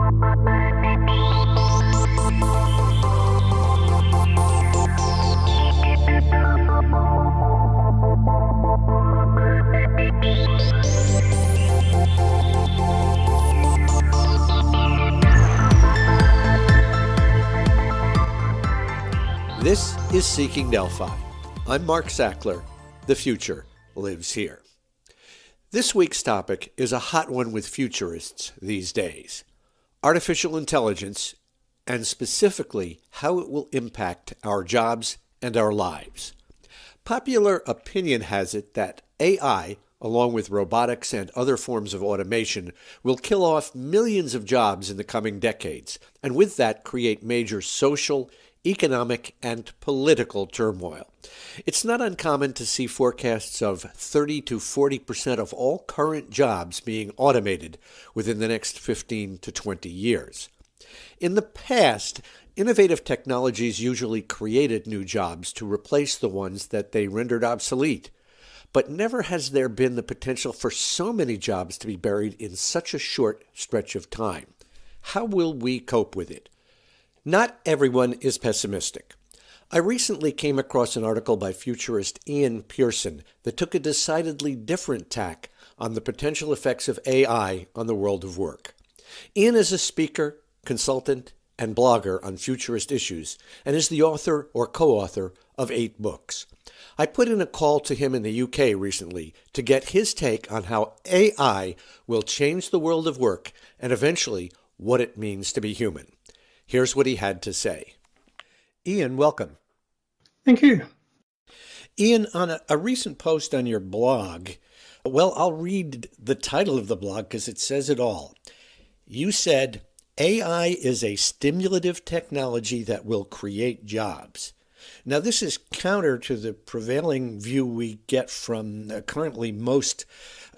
This is Seeking Delphi. I'm Mark Sackler. The future lives here. This week's topic is a hot one with futurists these days. Artificial intelligence, and specifically how it will impact our jobs and our lives. Popular opinion has it that AI, along with robotics and other forms of automation, will kill off millions of jobs in the coming decades, and with that create major social, economic, and political turmoil. It's not uncommon to see forecasts of 30 to 40% of all current jobs being automated within the next 15 to 20 years. In the past, innovative technologies usually created new jobs to replace the ones that they rendered obsolete. But never has there been the potential for so many jobs to be buried in such a short stretch of time. How will we cope with it? Not everyone is pessimistic. I recently came across an article by futurist Ian Pearson that took a decidedly different tack on the potential effects of AI on the world of work. Ian is a speaker, consultant, and blogger on futurist issues, and is the author or co-author of 8 books. I put in a call to him in the UK recently to get his take on how AI will change the world of work and eventually what it means to be human. Here's what he had to say. Ian, welcome. Thank you. Ian, on a recent post on your blog, well, I'll read the title of the blog because it says it all. You said, AI is a stimulative technology that will create jobs. Now, this is counter to the prevailing view we get from currently most,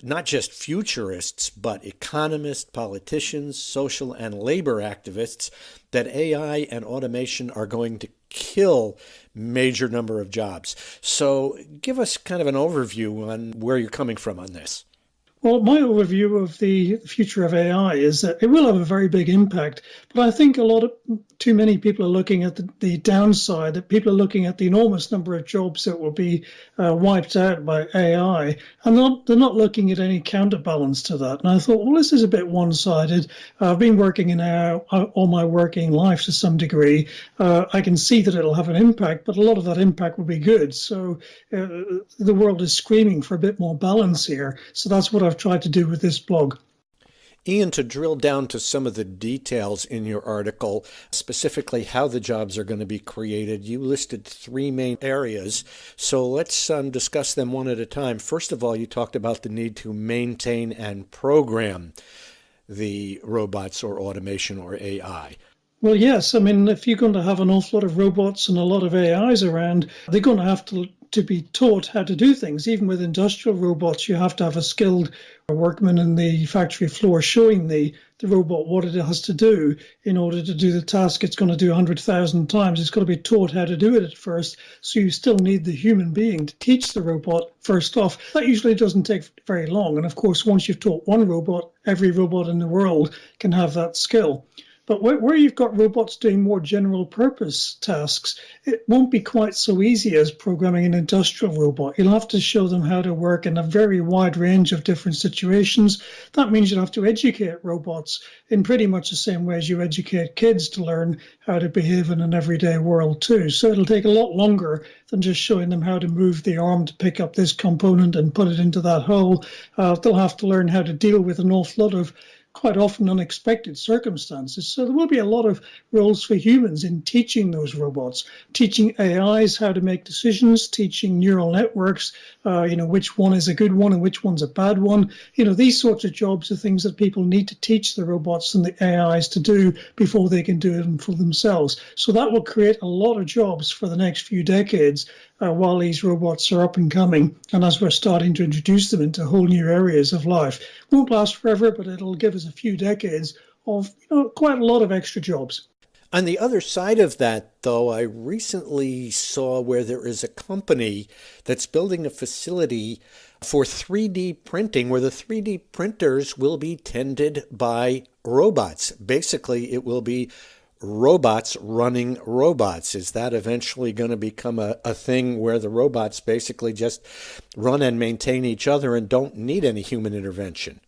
not just futurists, but economists, politicians, social and labor activists, that AI and automation are going to kill major number of jobs. So give us kind of an overview on where you're coming from on this. Well, my overview of the future of AI is that it will have a very big impact, but I think too many people are looking at the downside, that people are looking at the enormous number of jobs that will be wiped out by AI, and they're not looking at any counterbalance to that. And I thought, well, this is a bit one-sided. I've been working in AI all my working life to some degree. I can see that it'll have an impact, but a lot of that impact will be good. So the world is screaming for a bit more balance here. So that's what I've tried to do with this blog. Ian, to drill down to some of the details in your article, specifically how the jobs are going to be created, you listed 3 main areas. So let's discuss them one at a time. First of all, you talked about the need to maintain and program the robots or automation or AI. Well, yes. I mean, if you're going to have an awful lot of robots and a lot of AIs around, they're going to have to be taught how to do things. Even with industrial robots, you have to have a skilled workman in the factory floor showing the robot what it has to do in order to do the task it's going to do 100,000 times. It's got to be taught how to do it at first. So you still need the human being to teach the robot first off. That usually doesn't take very long. And of course, once you've taught one robot, every robot in the world can have that skill. But where you've got robots doing more general purpose tasks, it won't be quite so easy as programming an industrial robot. You'll have to show them how to work in a very wide range of different situations. That means you'll have to educate robots in pretty much the same way as you educate kids to learn how to behave in an everyday world too. So it'll take a lot longer than just showing them how to move the arm to pick up this component and put it into that hole. They'll have to learn how to deal with an awful lot of quite often unexpected circumstances. So there will be a lot of roles for humans in teaching those robots, teaching AIs how to make decisions, teaching neural networks, which one is a good one and which one's a bad one. These sorts of jobs are things that people need to teach the robots and the AIs to do before they can do it for themselves. So that will create a lot of jobs for the next few decades while these robots are up and coming, and as we're starting to introduce them into whole new areas of life. Won't last forever, but it'll give us a few decades of quite a lot of extra jobs. On the other side of that, though, I recently saw where there is a company that's building a facility for 3D printing, where the 3D printers will be tended by robots. Basically, it will be robots running robots. Is that eventually going to become a thing where the robots basically just run and maintain each other and don't need any human intervention?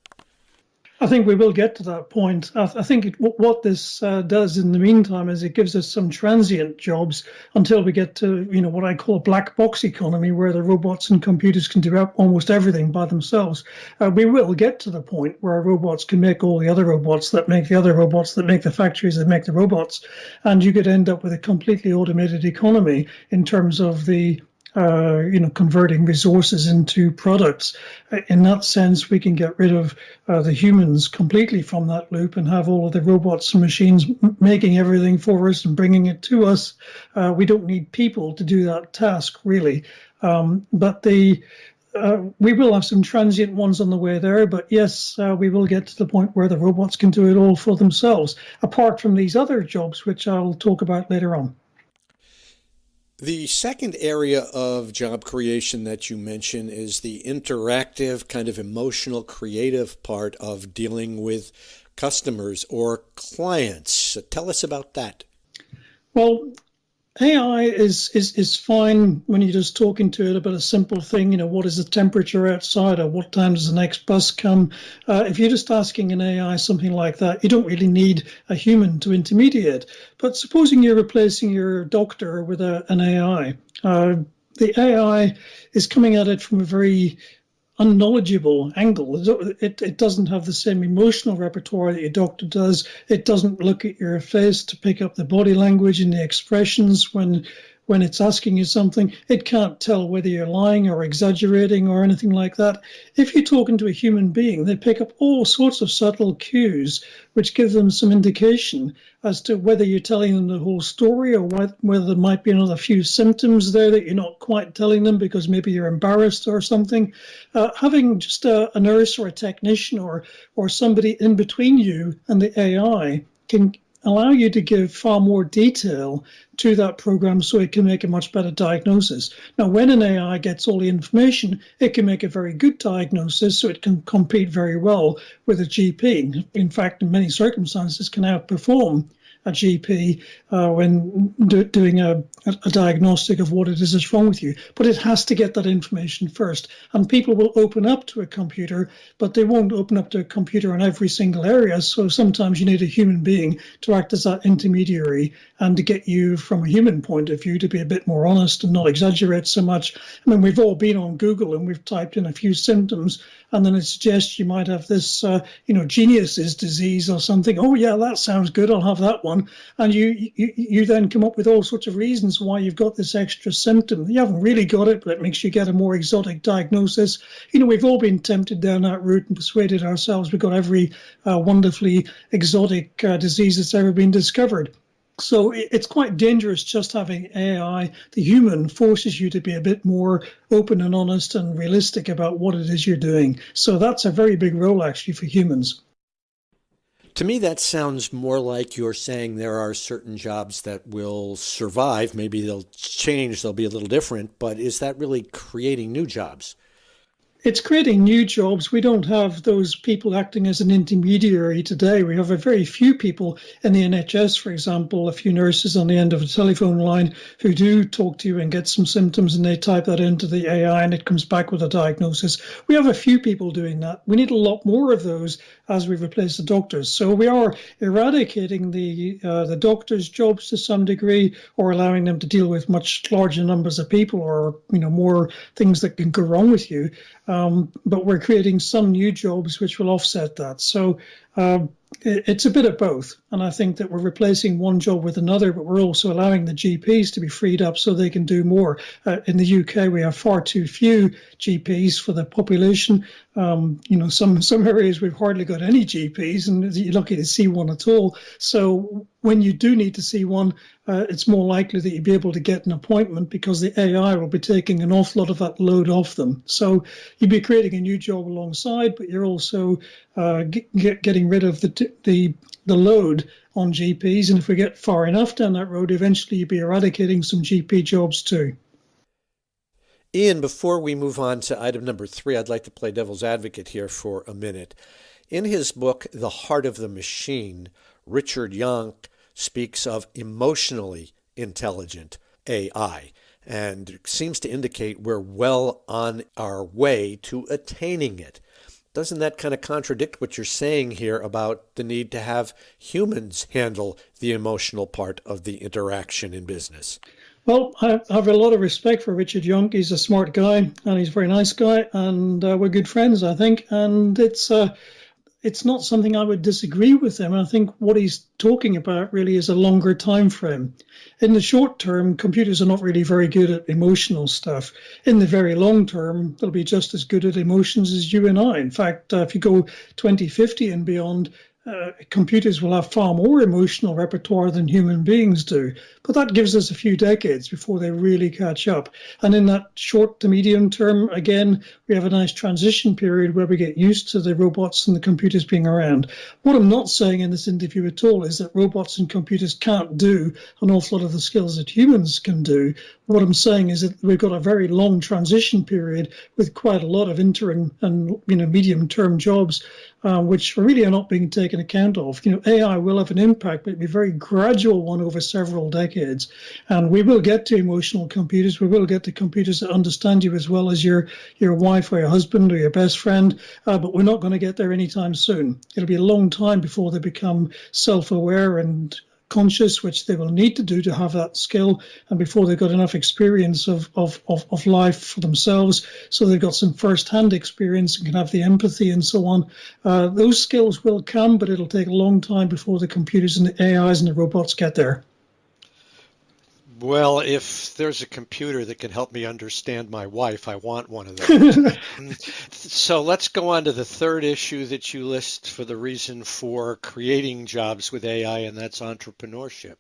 I think we will get to that point. I think what this does in the meantime is it gives us some transient jobs until we get to, what I call a black box economy, where the robots and computers can do almost everything by themselves. We will get to the point where robots can make all the other robots that make the other robots that make the factories that make the robots, and you could end up with a completely automated economy in terms of the converting resources into products. In that sense, we can get rid of the humans completely from that loop and have all of the robots and machines making everything for us and bringing it to us. We don't need people to do that task, really. But we will have some transient ones on the way there, but yes, we will get to the point where the robots can do it all for themselves, apart from these other jobs, which I'll talk about later on. The second area of job creation that you mention is the interactive, kind of emotional, creative part of dealing with customers or clients. So tell us about that. Well, AI is fine when you're just talking to it about a simple thing, what is the temperature outside, or what time does the next bus come? If you're just asking an AI something like that, you don't really need a human to intermediate. But supposing you're replacing your doctor with an AI, the AI is coming at it from a very unknowledgeable angle. It doesn't have the same emotional repertoire that your doctor does. It doesn't look at your face to pick up the body language and the expressions when it's asking you something. It can't tell whether you're lying or exaggerating or anything like that. If you're talking to a human being, they pick up all sorts of subtle cues which give them some indication as to whether you're telling them the whole story or whether there might be another few symptoms there that you're not quite telling them because maybe you're embarrassed or something. Having just a nurse or a technician or somebody in between you and the AI can allow you to give far more detail to that program so it can make a much better diagnosis. Now, when an AI gets all the information, it can make a very good diagnosis, so it can compete very well with a GP. In fact, in many circumstances, can outperform a GP when doing a diagnostic of what it is that's wrong with you. But it has to get that information first. And people will open up to a computer, but they won't open up to a computer in every single area. So sometimes you need a human being to act as that intermediary and to get you from a human point of view to be a bit more honest and not exaggerate so much. I mean, we've all been on Google and we've typed in a few symptoms, and then it suggests you might have this, genius's disease or something. Oh, yeah, that sounds good. I'll have that one. And you then come up with all sorts of reasons why you've got this extra symptom. You haven't really got it, but it makes you get a more exotic diagnosis. We've all been tempted down that route and persuaded ourselves we've got every wonderfully exotic disease that's ever been discovered. So it's quite dangerous just having AI. The human forces you to be a bit more open and honest and realistic about what it is you're doing. So that's a very big role, actually, for humans. To me, that sounds more like you're saying there are certain jobs that will survive. Maybe they'll change, they'll be a little different, but is that really creating new jobs? It's creating new jobs. We don't have those people acting as an intermediary today. We have a very few people in the NHS, for example, a few nurses on the end of a telephone line who do talk to you and get some symptoms, and they type that into the AI and it comes back with a diagnosis. We have a few people doing that. We need a lot more of those as we replace the doctors. So we are eradicating the doctors' jobs to some degree, or allowing them to deal with much larger numbers of people, or more things that can go wrong with you. But we're creating some new jobs which will offset that. So it's a bit of both. And I think that we're replacing one job with another, but we're also allowing the GPs to be freed up so they can do more. In the UK, we have far too few GPs for the population. Some areas we've hardly got any GPs, and you're lucky to see one at all. So when you do need to see one, it's more likely that you'll be able to get an appointment because the AI will be taking an awful lot of that load off them. So you'll be creating a new job alongside, but you're also getting rid of the load on GPs. And if we get far enough down that road, eventually you'll be eradicating some GP jobs too. Ian, before we move on to item number 3, I'd like to play devil's advocate here for a minute. In his book, The Heart of the Machine, Richard Yonk speaks of emotionally intelligent AI and seems to indicate we're well on our way to attaining it. Doesn't that kind of contradict what you're saying here about the need to have humans handle the emotional part of the interaction in business? Well, I have a lot of respect for Richard Young. He's a smart guy and he's a very nice guy, and we're good friends, I think. And it's not something I would disagree with him. I think what he's talking about really is a longer time frame. In the short term, computers are not really very good at emotional stuff. In the very long term, they'll be just as good at emotions as you and I. In fact, if you go 2050 and beyond, computers will have far more emotional repertoire than human beings do. But that gives us a few decades before they really catch up. And in that short to medium term, again, we have a nice transition period where we get used to the robots and the computers being around. What I'm not saying in this interview at all is that robots and computers can't do an awful lot of the skills that humans can do. What I'm saying is that we've got a very long transition period with quite a lot of interim and medium-term jobs, which really are not being taken account of. AI will have an impact, but it'll be a very gradual one over several decades. And we will get to emotional computers. We will get to computers that understand you as well as your wife or your husband or your best friend, but we're not going to get there anytime soon. It'll be a long time before they become self-aware and conscious, which they will need to do to have that skill, and before they've got enough experience of life for themselves, so they've got some first-hand experience and can have the empathy and so on. Those skills will come, but it'll take a long time before the computers and the AIs and the robots get there. Well, if there's a computer that can help me understand my wife, I want one of those. So let's go on to the third issue that you list for the reason for creating jobs with AI, and that's entrepreneurship.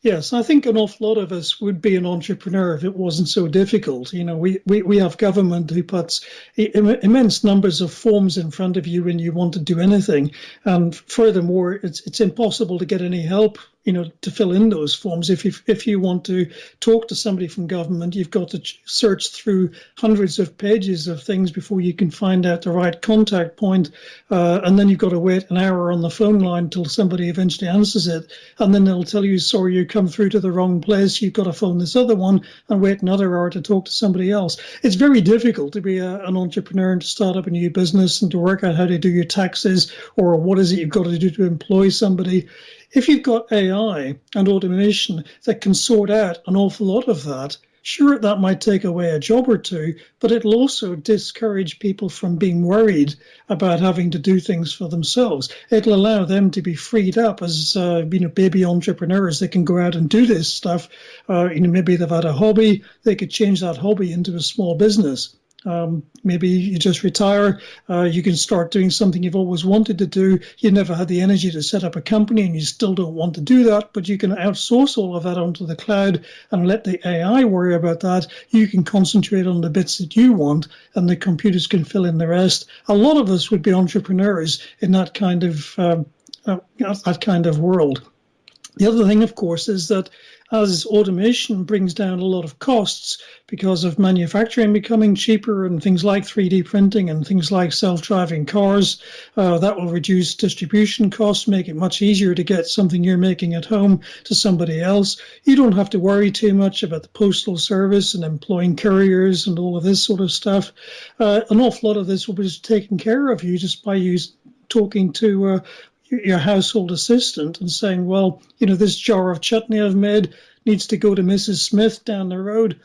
Yes, I think an awful lot of us would be an entrepreneur if it wasn't so difficult. We have government who puts immense numbers of forms in front of you when you want to do anything. And furthermore, it's impossible to get any help to fill in those forms. If you want to talk to somebody from government, you've got to search through hundreds of pages of things before you can find out the right contact point. And then you've got to wait an hour on the phone line till somebody eventually answers it. And then they'll tell you, sorry, you come through to the wrong place. You've got to phone this other one and wait another hour to talk to somebody else. It's very difficult to be an entrepreneur and to start up a new business and to work out how to do your taxes, or what is it you've got to do to employ somebody. If you've got AI and automation that can sort out an awful lot of that, sure, that might take away a job or two, but it'll also discourage people from being worried about having to do things for themselves. It'll allow them to be freed up as baby entrepreneurs. They can go out and do this stuff. Maybe they've had a hobby. They could change that hobby into a small business. Maybe you just retire, you can start doing something you've always wanted to do. You never had the energy to set up a company and you still don't want to do that, but you can outsource all of that onto the cloud and let the AI worry about that. You can concentrate on the bits that you want and the computers can fill in the rest. A lot of us would be entrepreneurs in that kind of world. The other thing, of course, is that as automation brings down a lot of costs because of manufacturing becoming cheaper and things like 3D printing and things like self-driving cars, that will reduce distribution costs, make it much easier to get something you're making at home to somebody else. You don't have to worry too much about the postal service and employing couriers and all of this sort of stuff. An awful lot of this will be taken care of you just by you talking to your household assistant and saying, well, this jar of chutney I've made needs to go to Mrs. Smith down the road.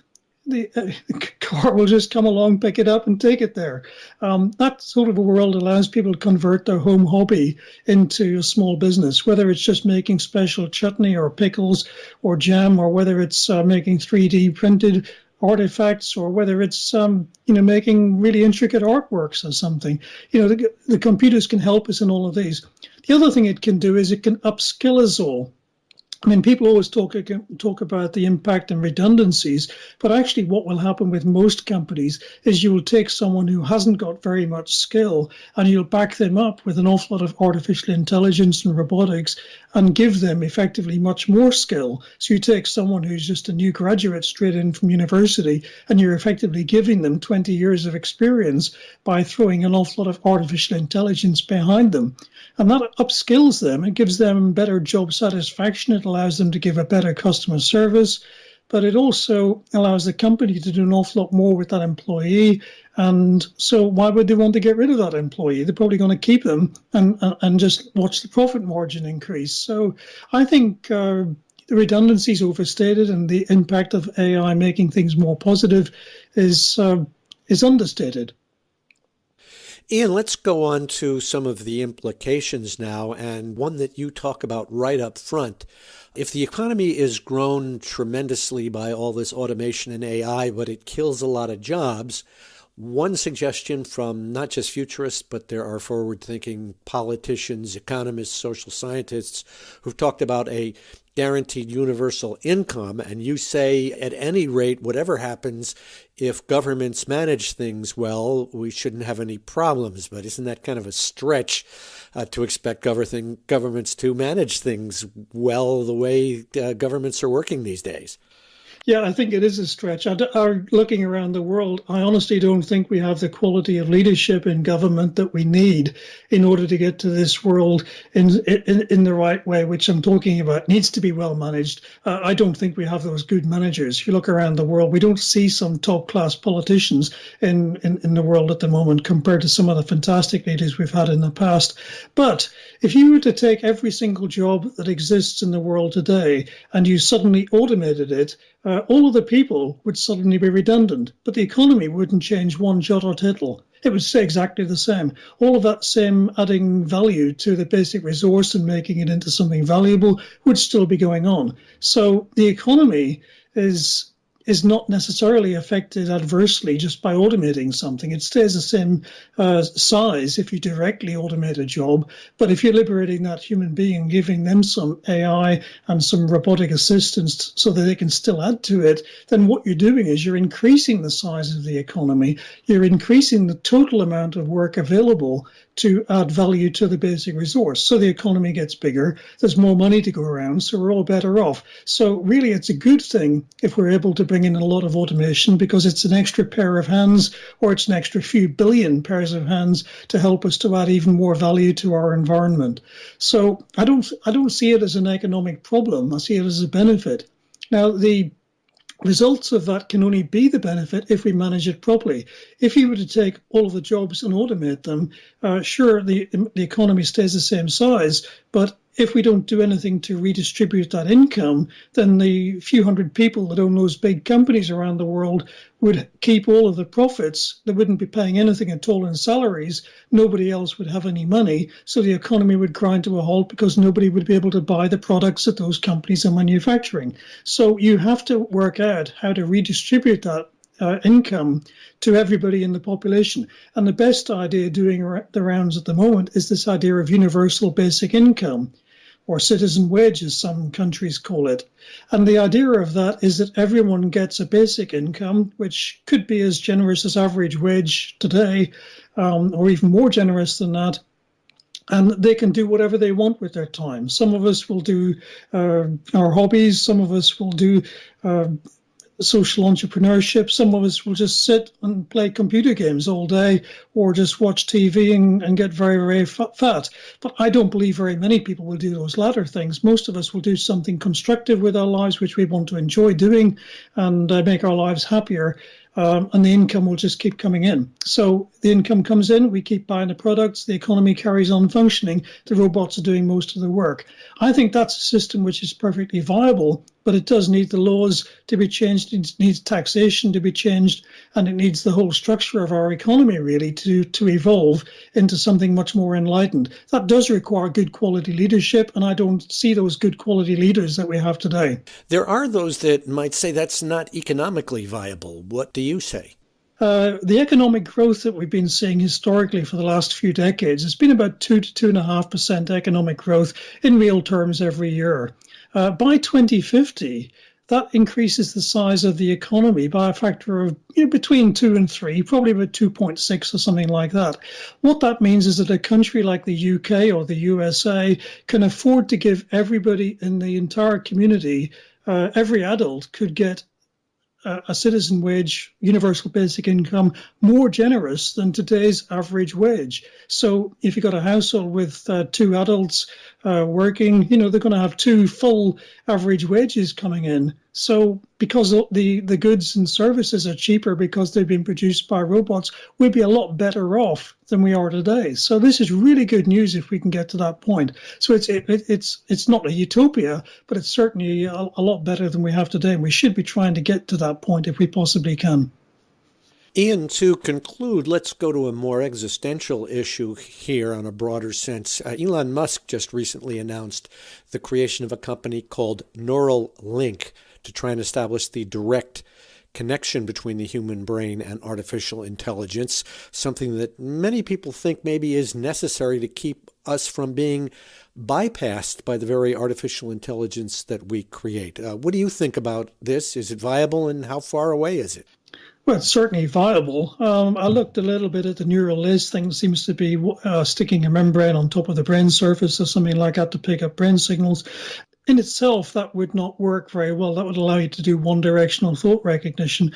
The car will just come along, pick it up and take it there. That sort of a world allows people to convert their home hobby into a small business, whether it's just making special chutney or pickles or jam, or whether it's making 3D printed artifacts, or whether it's making really intricate artworks or something. The computers can help us in all of these. The other thing it can do is it can upskill us all. I mean, people always talk about the impact and redundancies, but actually what will happen with most companies is you will take someone who hasn't got very much skill and you'll back them up with an awful lot of artificial intelligence and robotics and give them effectively much more skill. So you take someone who's just a new graduate straight in from university and you're effectively giving them 20 years of experience by throwing an awful lot of artificial intelligence behind them. And that upskills them. It gives them better job satisfaction. It allows them to give a better customer service, but it also allows the company to do an awful lot more with that employee. And so why would they want to get rid of that employee? They're probably going to keep them and just watch the profit margin increase. So I think the redundancy is overstated and the impact of AI making things more positive is understated. Ian, let's go on to some of the implications now, and one that you talk about right up front. If the economy is grown tremendously by all this automation and AI, but it kills a lot of jobs, one suggestion from not just futurists, but there are forward-thinking politicians, economists, social scientists who've talked about a guaranteed universal income. And you say, at any rate, whatever happens, if governments manage things well, we shouldn't have any problems. But isn't that kind of a stretch to expect governments to manage things well the way governments are working these days? Yeah, I think it is a stretch. Looking around the world, I honestly don't think we have the quality of leadership in government that we need in order to get to this world in the right way, which I'm talking about. It needs to be well managed. I don't think we have those good managers. If you look around the world, we don't see some top-class politicians in the world at the moment compared to some of the fantastic leaders we've had in the past. But if you were to take every single job that exists in the world today and you suddenly automated it, all of the people would suddenly be redundant, but the economy wouldn't change one jot or tittle. It would stay exactly the same. All of that same adding value to the basic resource and making it into something valuable would still be going on. So the economy is not necessarily affected adversely just by automating something. It stays the same size if you directly automate a job. But if you're liberating that human being, giving them some AI and some robotic assistance so that they can still add to it, then what you're doing is you're increasing the size of the economy. You're increasing the total amount of work available to add value to the basic resource. So the economy gets bigger, there's more money to go around, so we're all better off. So really it's a good thing if we're able to bring in a lot of automation because it's an extra pair of hands or it's an extra few billion pairs of hands to help us to add even more value to our environment. So I don't see it as an economic problem, I see it as a benefit. Now the results of that can only be the benefit if we manage it properly. If you were to take all of the jobs and automate them, sure, the economy stays the same size, but if we don't do anything to redistribute that income, then the few hundred people that own those big companies around the world would keep all of the profits. They wouldn't be paying anything at all in salaries. Nobody else would have any money. So the economy would grind to a halt because nobody would be able to buy the products that those companies are manufacturing. So you have to work out how to redistribute that income to everybody in the population. And the best idea doing the rounds at the moment is this idea of universal basic income, or citizen wage, as some countries call it. And the idea of that is that everyone gets a basic income, which could be as generous as average wage today, or even more generous than that. And they can do whatever they want with their time. Some of us will do our hobbies. Some of us will do social entrepreneurship. Some of us will just sit and play computer games all day or just watch TV and get very, very fat. But I don't believe very many people will do those latter things. Most of us will do something constructive with our lives, which we want to enjoy doing and make our lives happier. And the income will just keep coming in. So the income comes in, we keep buying the products, the economy carries on functioning, the robots are doing most of the work. I think that's a system which is perfectly viable, but it does need the laws to be changed, it needs taxation to be changed, and it needs the whole structure of our economy really to evolve into something much more enlightened. That does require good quality leadership, and I don't see those good quality leaders that we have today. There are those that might say that's not economically viable. What do you say? The economic growth that we've been seeing historically for the last few decades has been about 2 to 2.5% economic growth in real terms every year. By 2050, that increases the size of the economy by a factor of between 2 and 3, probably about 2.6 or something like that. What that means is that a country like the UK or the USA can afford to give everybody in the entire community, every adult could get a citizen wage, universal basic income, more generous than today's average wage. So if you've got a household with two adults working, they're going to have two full average wages coming in. So because the goods and services are cheaper because they've been produced by robots, we'll be a lot better off than we are today. So this is really good news if we can get to that point. So it's not a utopia, but it's certainly a lot better than we have today. And we should be trying to get to that point if we possibly can. Ian, to conclude, let's go to a more existential issue here on a broader sense. Elon Musk just recently announced the creation of a company called Neuralink to try and establish the direct connection between the human brain and artificial intelligence, something that many people think maybe is necessary to keep us from being bypassed by the very artificial intelligence that we create. What do you think about this? Is it viable, and how far away is it? Well, it's certainly viable. I looked a little bit at the neural lace thing. It seems to be sticking a membrane on top of the brain surface or something like that to pick up brain signals. In itself, that would not work very well. That would allow you to do one-directional thought recognition.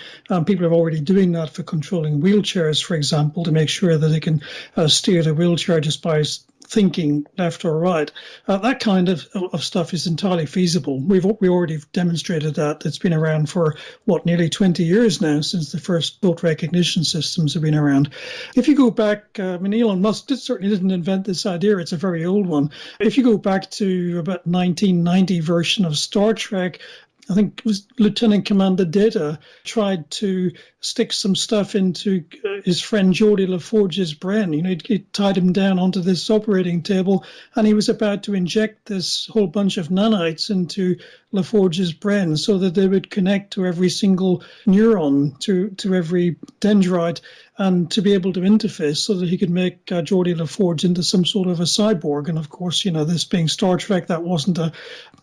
People are already doing that for controlling wheelchairs, for example, to make sure that they can steer the wheelchair just by thinking left or right. That kind of stuff is entirely feasible. We already demonstrated that. It's been around for, nearly 20 years now since the first thought recognition systems have been around. If you go back, Elon Musk certainly didn't invent this idea. It's a very old one. If you go back to about 1990 version of Star Trek, I think it was Lieutenant Commander Data tried to stick some stuff into his friend Geordie LaForge's brain. He tied him down onto this operating table, and he was about to inject this whole bunch of nanites into LaForge's brain so that they would connect to every single neuron, to every dendrite, and to be able to interface so that he could make Geordie LaForge into some sort of a cyborg. And of course, this being Star Trek, that wasn't a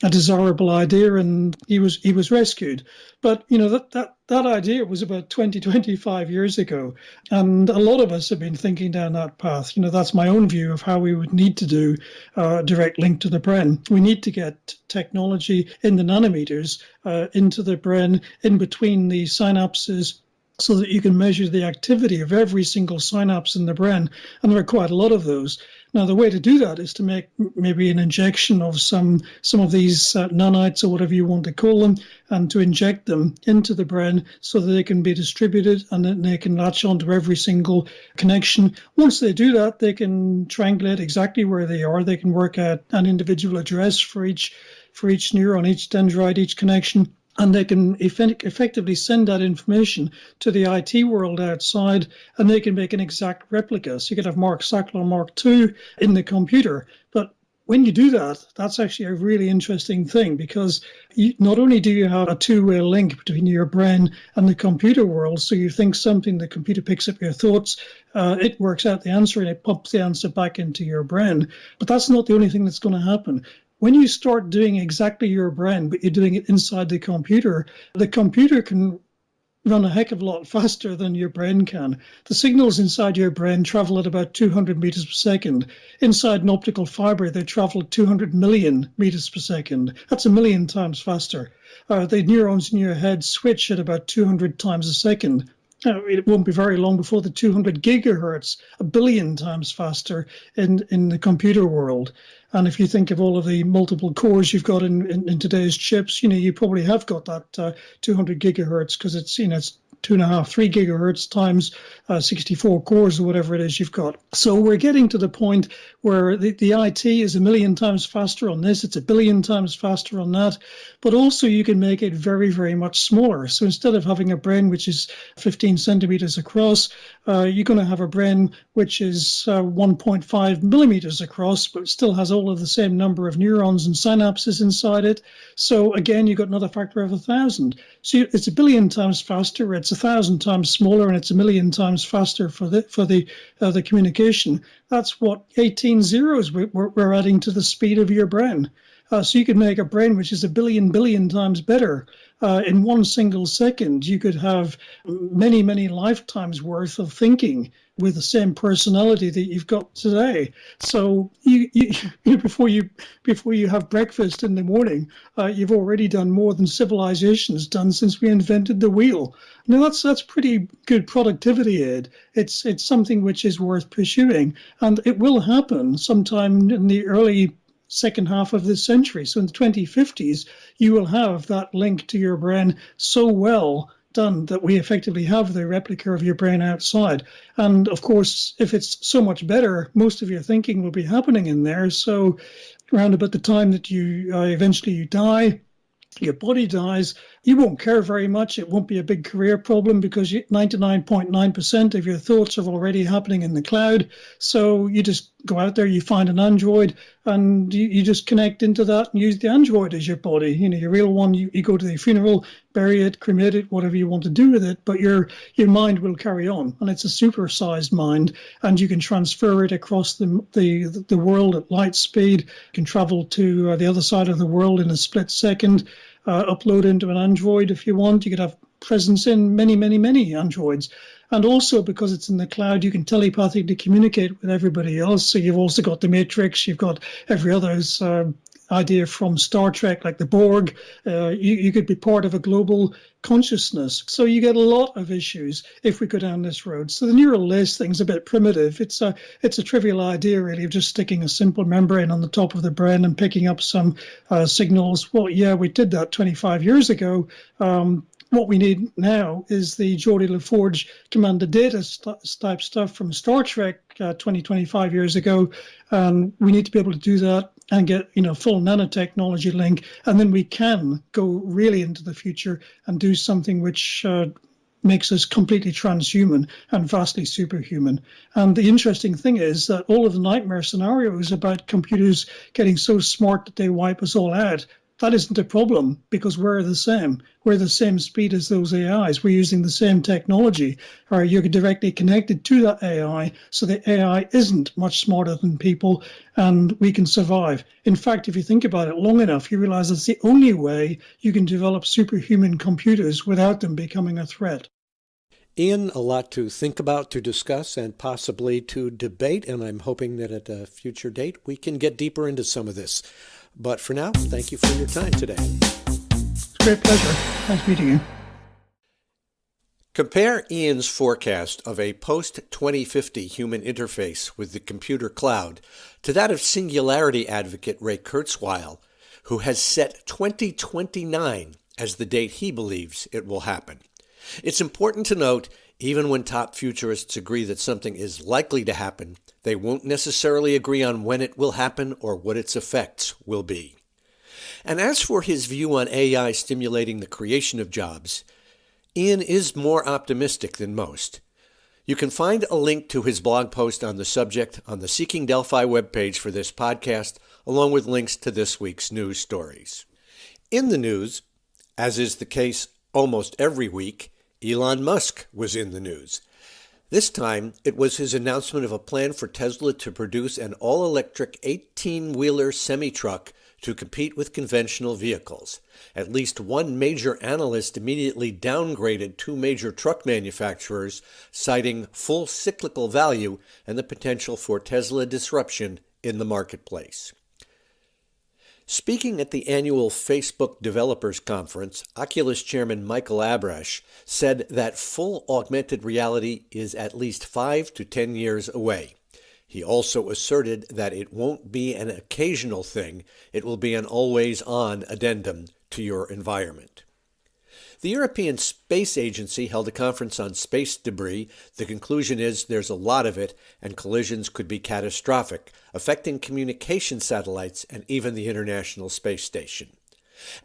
desirable idea, and he was rescued. But that idea was about 25 years ago, and a lot of us have been thinking down that path. That's my own view of how we would need to do direct link to the brain. We need to get technology in the nanometers into the brain, in between the synapses, so that you can measure the activity of every single synapse in the brain. And there are quite a lot of those. Now, the way to do that is to make maybe an injection of some of these nanites, or whatever you want to call them, and to inject them into the brain so that they can be distributed and then they can latch onto every single connection. Once they do that, they can triangulate exactly where they are. They can work out an individual address for each neuron, each dendrite, each connection. And they can effectively send that information to the IT world outside, and they can make an exact replica. So you could have Mark Sackler Mark II in the computer. But when you do that, that's actually a really interesting thing, because not only do you have a two-way link between your brain and the computer world, so you think something, the computer picks up your thoughts, it works out the answer, and it pumps the answer back into your brain. But that's not the only thing that's going to happen. When you start doing exactly your brain, but you're doing it inside the computer can run a heck of a lot faster than your brain can. The signals inside your brain travel at about 200 meters per second. Inside an optical fiber, they travel 200 million meters per second. That's a million times faster. The neurons in your head switch at about 200 times a second. It won't be very long before the 200 gigahertz, a billion times faster in the computer world. And if you think of all of the multiple cores you've got in today's chips, you probably have got that 200 gigahertz, because it's 2.5, 3 gigahertz times 64 cores or whatever it is you've got. So we're getting to the point where the IT is a million times faster on this, it's a billion times faster on that, but also you can make it very, very much smaller. So instead of having a brain which is 15 centimeters across, you're going to have a brain which is 1.5 millimeters across, but still has all of the same number of neurons and synapses inside it. So again, you've got another factor of 1,000. So it's a billion times faster, it's 1,000 times smaller, and it's a million times faster for the communication. That's what 18 zeros we're adding to the speed of your brain. So you could make a brain which is a billion times better in one single second. You could have many lifetimes worth of thinking with the same personality that you've got today. So before you have breakfast in the morning, you've already done more than civilization's done since we invented the wheel. Now that's pretty good productivity, Ed. It's something which is worth pursuing, and it will happen sometime in the early second half of this century. So in the 2050s, you will have that link to your brain so well done that we effectively have the replica of your brain outside. And of course, if it's so much better, most of your thinking will be happening in there. So around about the time that you eventually you die, your body dies, you won't care very much. It won't be a big career problem because 99.9% of your thoughts are already happening in the cloud. So you just go out there, you find an Android, and you just connect into that and use the Android as your body. You know, your real one, you go to the funeral, bury it, cremate it, whatever you want to do with it, but your mind will carry on. And it's a supersized mind, and you can transfer it across the world at light speed. You can travel to the other side of the world in a split second. Upload into an Android if you want. You could have presence in many Androids. And also because it's in the cloud, you can telepathically communicate with everybody else. So you've also got the Matrix, you've got every other's idea from Star Trek, like the Borg. You could be part of a global consciousness. So you get a lot of issues if we go down this road. So the neural lace thing's a bit primitive. It's a trivial idea, really, of just sticking a simple membrane on the top of the brain and picking up some signals. Well, yeah, we did that 25 years ago. What we need now is the Geordie LaForge command to data type stuff from Star Trek 25 years ago. And we need to be able to do that and get, full nanotechnology link. And then we can go really into the future and do something which makes us completely transhuman and vastly superhuman. And the interesting thing is that all of the nightmare scenarios about computers getting so smart that they wipe us all out, that isn't a problem because we're the same. We're the same speed as those AIs. We're using the same technology, or you're directly connected to that AI, so the AI isn't much smarter than people, and we can survive. In fact, if you think about it long enough, you realize it's the only way you can develop superhuman computers without them becoming a threat. Ian, a lot to think about, to discuss, and possibly to debate, and I'm hoping that at a future date we can get deeper into some of this. But for now, thank you for your time today. It's a great pleasure. Nice meeting you. Compare Ian's forecast of a post-2050 human interface with the computer cloud to that of singularity advocate Ray Kurzweil, who has set 2029 as the date he believes it will happen. It's important to note, even when top futurists agree that something is likely to happen, they won't necessarily agree on when it will happen or what its effects will be. And as for his view on AI stimulating the creation of jobs, Ian is more optimistic than most. You can find a link to his blog post on the subject on the Seeking Delphi webpage for this podcast, along with links to this week's news stories. In the news, as is the case almost every week, Elon Musk was in the news. This time, it was his announcement of a plan for Tesla to produce an all-electric 18-wheeler semi-truck to compete with conventional vehicles. At least one major analyst immediately downgraded two major truck manufacturers, citing full cyclical value and the potential for Tesla disruption in the marketplace. Speaking at the annual Facebook Developers Conference, Oculus chairman Michael Abrash said that full augmented reality is at least 5 to 10 years away. He also asserted that it won't be an occasional thing, it will be an always-on addendum to your environment. The European Space Agency held a conference on space debris. The conclusion is there's a lot of it, and collisions could be catastrophic, affecting communication satellites and even the International Space Station.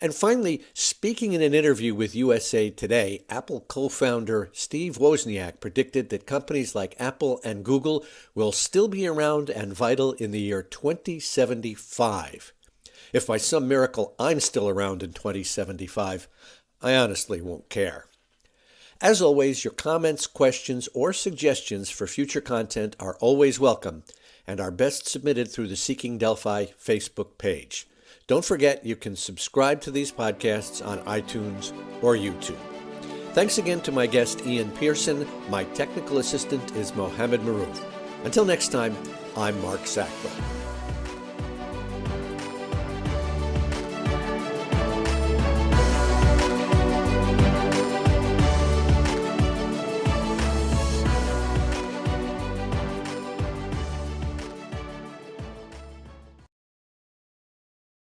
And finally, speaking in an interview with USA Today, Apple co-founder Steve Wozniak predicted that companies like Apple and Google will still be around and vital in the year 2075. If by some miracle I'm still around in 2075, I honestly won't care. As always, your comments, questions, or suggestions for future content are always welcome and are best submitted through the Seeking Delphi Facebook page. Don't forget you can subscribe to these podcasts on iTunes or YouTube. Thanks again to my guest Ian Pearson. My technical assistant is Mohammed Maroof. Until next time, I'm Mark Sackler.